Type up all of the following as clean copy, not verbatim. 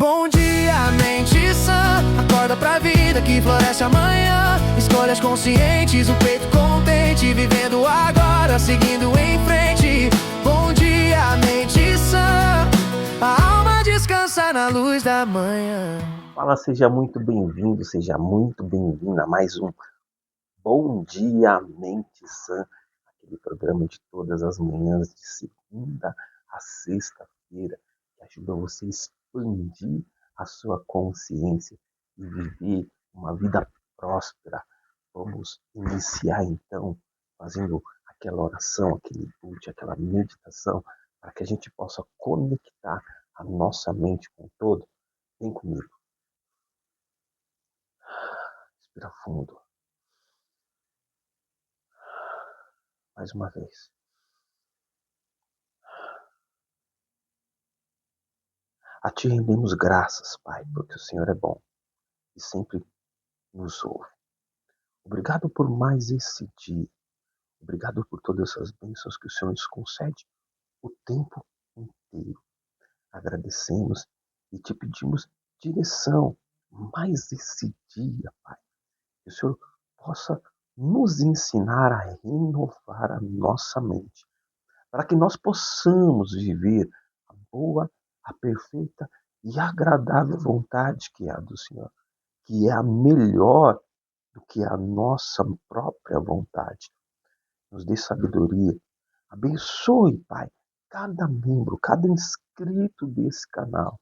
Bom dia, mente sã. Acorda pra vida que floresce amanhã. Escolhas conscientes, o peito contente. Vivendo agora, seguindo em frente. Bom dia, mente sã. A alma descansa na luz da manhã. Fala, seja muito bem-vindo, seja muito bem-vinda a mais um Bom Dia Mente Sã, aquele programa de todas as manhãs, de segunda a sexta-feira, que ajuda você a expandir a sua consciência e viver uma vida próspera. Vamos iniciar então fazendo aquela oração, aquele input, aquela meditação, para que a gente possa conectar a nossa mente com o todo. Vem comigo. Respira fundo. Mais uma vez. A ti rendemos graças, Pai, porque o Senhor é bom e sempre nos ouve. Obrigado por mais esse dia. Obrigado por todas essas bênçãos que o Senhor nos concede o tempo inteiro. Agradecemos e te pedimos direção mais esse dia, Pai. Que o Senhor possa nos ensinar a renovar a nossa mente, para que nós possamos viver a boa, a perfeita e agradável vontade que é a do Senhor, que é a melhor do que a nossa própria vontade. Nos dê sabedoria. Abençoe, Pai, cada membro, cada inscrito desse canal,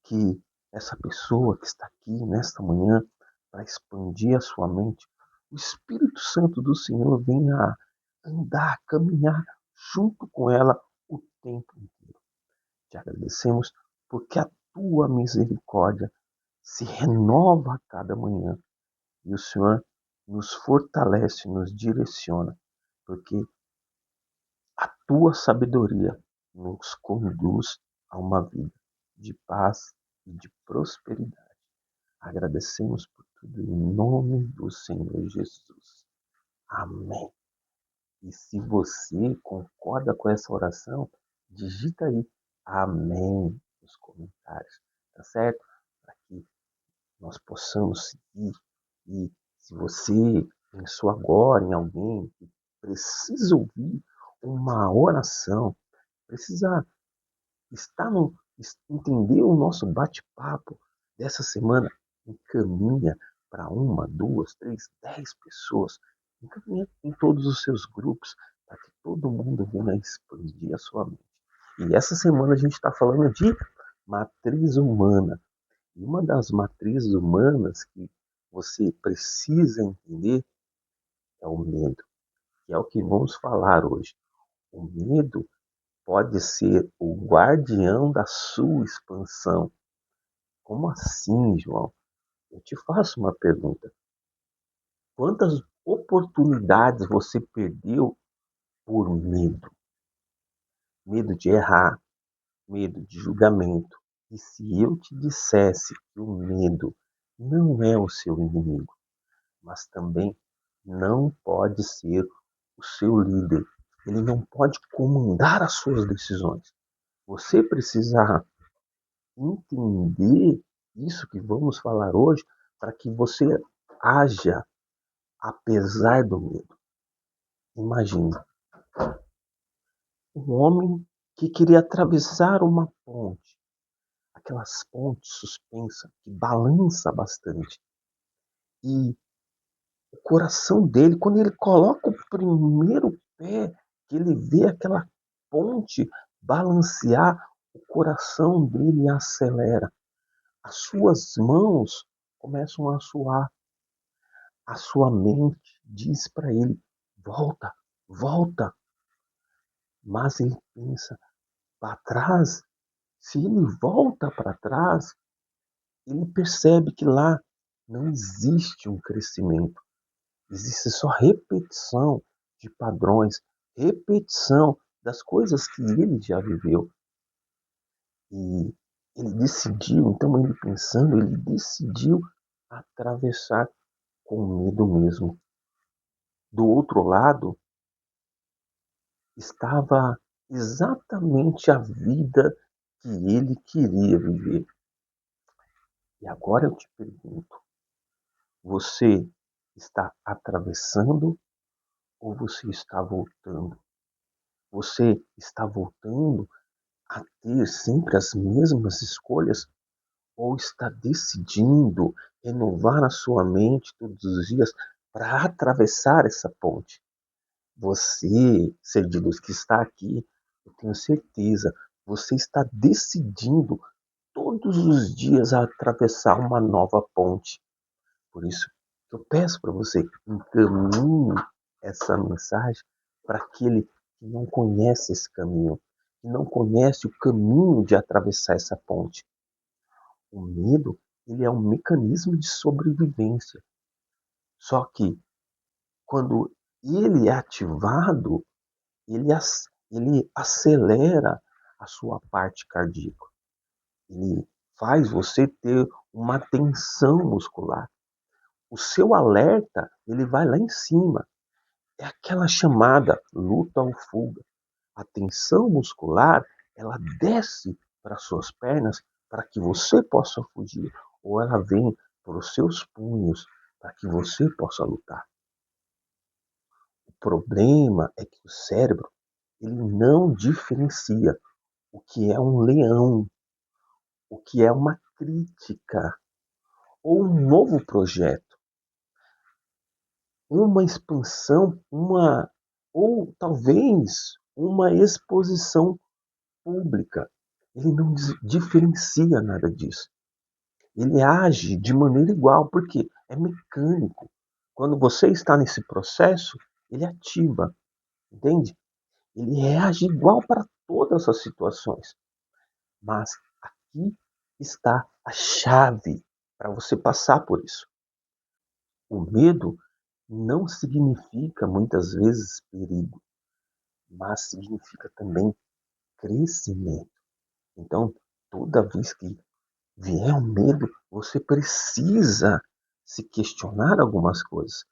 que essa pessoa que está aqui nesta manhã para expandir a sua mente, o Espírito Santo do Senhor venha a andar, caminhar junto com ela o tempo inteiro. Te agradecemos porque a tua misericórdia se renova a cada manhã e o Senhor nos fortalece, nos direciona, porque a tua sabedoria nos conduz a uma vida de paz e de prosperidade. Agradecemos por tudo em nome do Senhor Jesus. Amém. E se você concorda com essa oração, digita aí amém nos comentários, tá certo? Para que nós possamos seguir. E se você pensou agora em alguém que precisa ouvir uma oração, precisa estar no, entender o nosso bate-papo dessa semana, encaminha para uma, duas, três, 10 pessoas, encaminha em todos os seus grupos, para que todo mundo venha expandir a sua mente. E essa semana a gente está falando de matriz humana. E uma das matrizes humanas que você precisa entender é o medo, que é o que vamos falar hoje. O medo pode ser o guardião da sua expansão. Como assim, João? Eu te faço uma pergunta. Quantas oportunidades você perdeu por medo? Medo de errar, medo de julgamento. E se eu te dissesse que o medo não é o seu inimigo, mas também não pode ser o seu líder. Ele não pode comandar as suas decisões. Você precisa entender isso que vamos falar hoje para que você haja apesar do medo. Imagina, um homem que queria atravessar uma ponte, aquelas pontes suspensas que balança bastante. E o coração dele, quando ele coloca o primeiro pé, que ele vê aquela ponte balancear, o coração dele acelera. As suas mãos começam a suar. A sua mente diz para ele: volta, volta. Mas ele pensa para trás. Se ele volta para trás, ele percebe que lá não existe um crescimento. Existe só repetição de padrões, repetição das coisas que ele já viveu. E ele decidiu, então ele pensando, ele decidiu atravessar com medo mesmo. Do outro lado estava exatamente a vida que ele queria viver. E agora eu te pergunto, você está atravessando ou você está voltando? Você está voltando a ter sempre as mesmas escolhas ou está decidindo renovar a sua mente todos os dias para atravessar essa ponte? Você, ser de luz que está aqui, eu tenho certeza, você está decidindo todos os dias a atravessar uma nova ponte. Por isso, eu peço para você, encaminhe essa mensagem para aquele que não conhece esse caminho, que não conhece o caminho de atravessar essa ponte. O medo, ele é um mecanismo de sobrevivência. Só que quando ele é ativado, ele acelera a sua parte cardíaca. Ele faz você ter uma tensão muscular. O seu alerta, ele vai lá em cima. É aquela chamada luta ou fuga. A tensão muscular, ela desce para suas pernas para que você possa fugir, ou ela vem para os seus punhos para que você possa lutar. O problema é que o cérebro, ele não diferencia o que é um leão, o que é uma crítica ou um novo projeto, uma expansão, uma ou talvez uma exposição pública. Ele não diferencia nada disso. Ele age de maneira igual, porque é mecânico. Quando você está nesse processo, ele ativa, entende? Ele reage igual para todas as situações. Mas aqui está a chave para você passar por isso. O medo não significa muitas vezes perigo, mas significa também crescimento. Então, toda vez que vier o medo, você precisa se questionar algumas coisas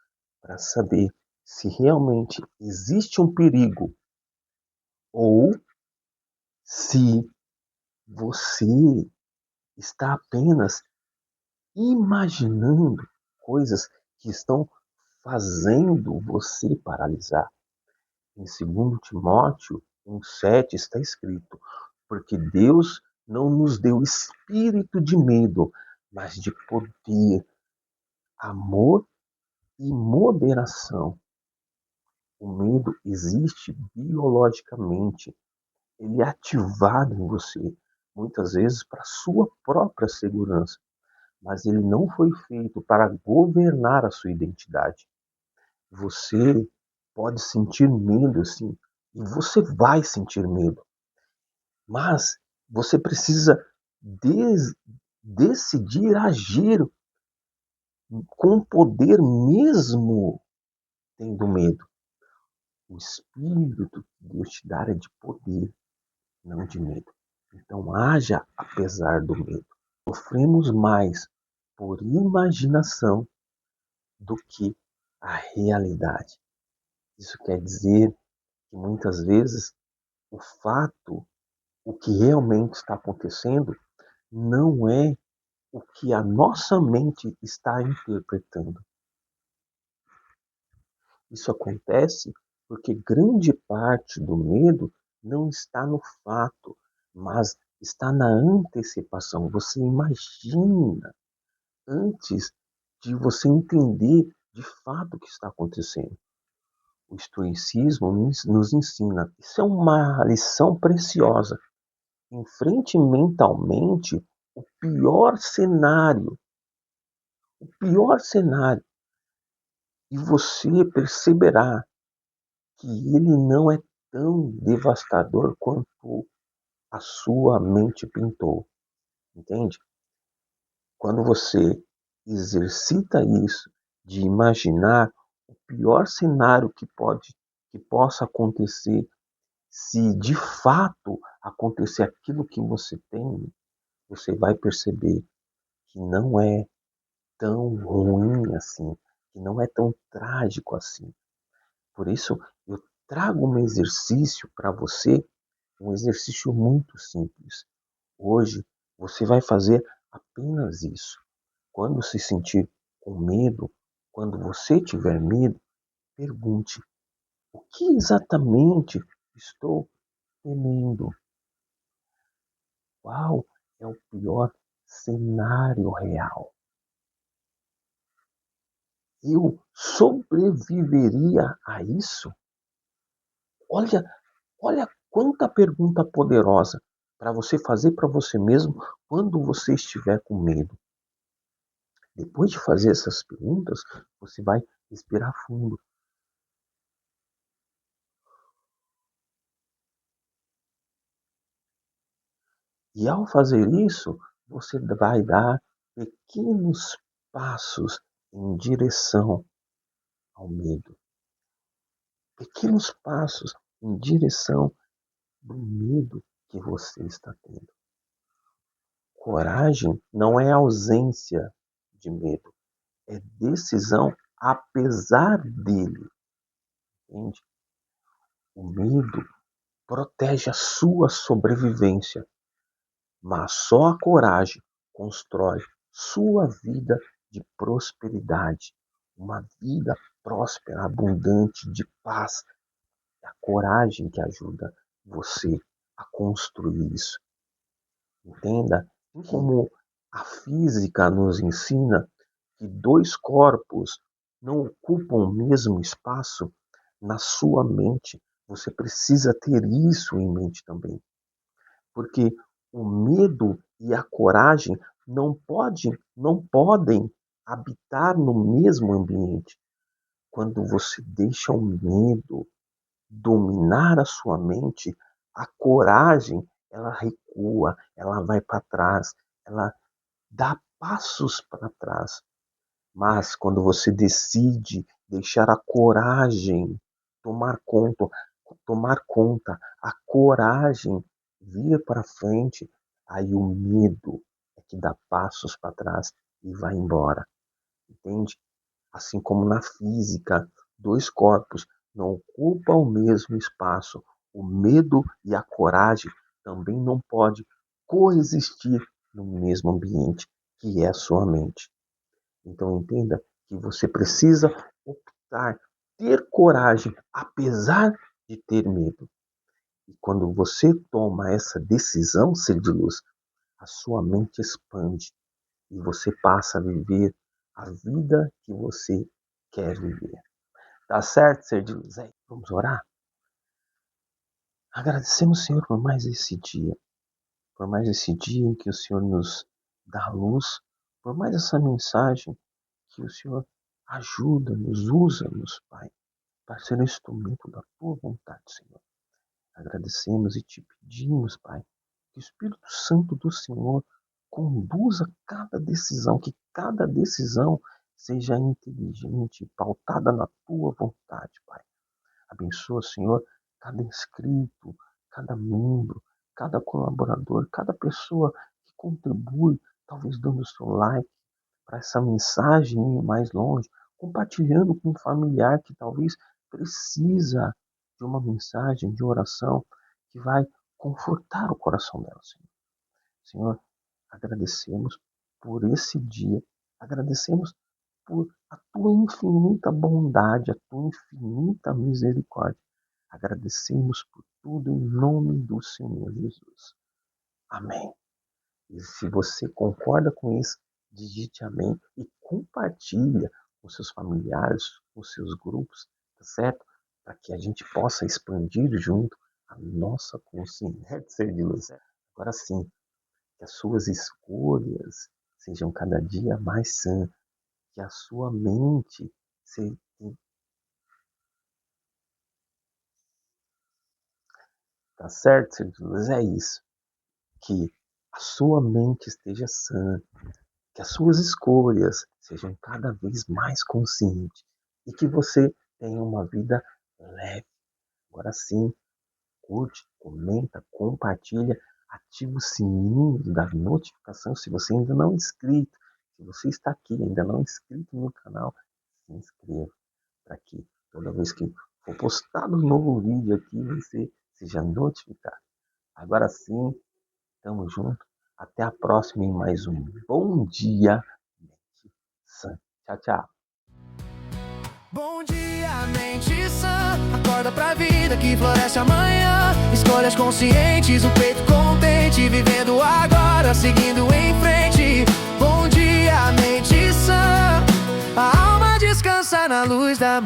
para saber se realmente existe um perigo ou se você está apenas imaginando coisas que estão fazendo você paralisar. Em 2 Timóteo 1,7 está escrito: porque Deus não nos deu espírito de medo, mas de poder, amor e moderação. O medo existe biologicamente, ele é ativado em você, muitas vezes para sua própria segurança, mas ele não foi feito para governar a sua identidade. Você pode sentir medo, sim, e você vai sentir medo, mas você precisa decidir agir com poder mesmo tendo medo. O espírito que Deus te dá é de poder, não de medo. Então haja apesar do medo. Sofremos mais por imaginação do que a realidade. Isso quer dizer que muitas vezes o fato, o que realmente está acontecendo, não é o que a nossa mente está interpretando. Isso acontece porque grande parte do medo não está no fato, mas está na antecipação. Você imagina antes de você entender de fato o que está acontecendo. O estoicismo nos ensina. Isso é uma lição preciosa. Enfrente mentalmente o pior cenário, e você perceberá que ele não é tão devastador quanto a sua mente pintou, entende? Quando você exercita isso de imaginar o pior cenário que possa acontecer, se de fato acontecer aquilo que você tem, você vai perceber que não é tão ruim assim, que não é tão trágico assim. Por isso, eu trago um exercício para você, um exercício muito simples. Hoje, você vai fazer Apenas isso. Quando se sentir com medo, quando você tiver medo, pergunte: o que exatamente estou temendo? Qual é o pior cenário real? Eu sobreviveria a isso? Olha, olha quanta pergunta poderosa para você fazer para você mesmo quando você estiver com medo. Depois de fazer essas perguntas, você vai respirar fundo. E ao fazer isso, você vai dar pequenos passos em direção ao medo. Pequenos passos em direção do medo que você está tendo. Coragem não é ausência de medo, é decisão apesar dele, entende? O medo protege a sua sobrevivência, mas só a coragem constrói sua vida de prosperidade, uma vida próspera, abundante, de paz. É a coragem que ajuda você a construir isso. Entenda como a física nos ensina que dois corpos não ocupam o mesmo espaço na sua mente. Você precisa ter isso em mente também. Porque o medo e a coragem não podem habitar no mesmo ambiente. Quando você deixa o medo dominar a sua mente, a coragem, ela recua, ela vai para trás, ela dá passos para trás. Mas quando você decide deixar a coragem tomar conta, tomar conta, a coragem vir para frente, aí o medo é que dá passos para trás e vai embora, entende? Assim como na física, dois corpos não ocupam o mesmo espaço. O medo e a coragem também não podem coexistir no mesmo ambiente, que é a sua mente. Então entenda que você precisa optar, ter coragem, apesar de ter medo. E quando você toma essa decisão, ser de luz, a sua mente expande e você passa a viver a vida que você quer viver. Tá certo, ser de luz? Aí, vamos orar? Agradecemos, Senhor, por mais esse dia em que o Senhor nos dá luz, por mais essa mensagem que o Senhor ajuda-nos, usa-nos, Pai, para ser um instrumento da Tua vontade, Senhor. Agradecemos e te pedimos, Pai, que o Espírito Santo do Senhor conduza cada decisão, que cada decisão seja inteligente, pautada na Tua vontade, Pai. Abençoa, Senhor, cada inscrito, cada membro, cada colaborador, cada pessoa que contribui, talvez dando seu like para essa mensagem ir mais longe, compartilhando com um familiar que talvez precisa de uma mensagem de oração que vai confortar o coração dela, Senhor. Senhor, agradecemos por esse dia, agradecemos por a tua infinita bondade, a tua infinita misericórdia. Agradecemos por tudo em nome do Senhor Jesus. Amém. E se você concorda com isso, digite amém e compartilha com seus familiares, com seus grupos, tá certo? Para que a gente possa expandir junto a nossa consciência de ser de luz. Agora sim, que as suas escolhas sejam cada dia mais sãs, que a sua mente seja. Tá certo, ser de luz? É isso. Que a sua mente esteja sã, que as suas escolhas sejam cada vez mais conscientes e que você tenha uma vida leve. Agora sim, curte, comenta, compartilha, ativa o sininho da notificação se você ainda não é inscrito. Se você está aqui e ainda não é inscrito no canal, se inscreva para que toda vez que for postado um novo vídeo aqui, você seja notificado. Agora sim, tamo junto. Até a próxima em mais um Bom Dia Mente Sã. Tchau, tchau. Bom dia, mente sã. Acorda pra vida que floresce amanhã. Escolhas conscientes, o peito contente, vivendo agora, seguindo em frente. Bom dia, mente sã. A alma descansa na luz da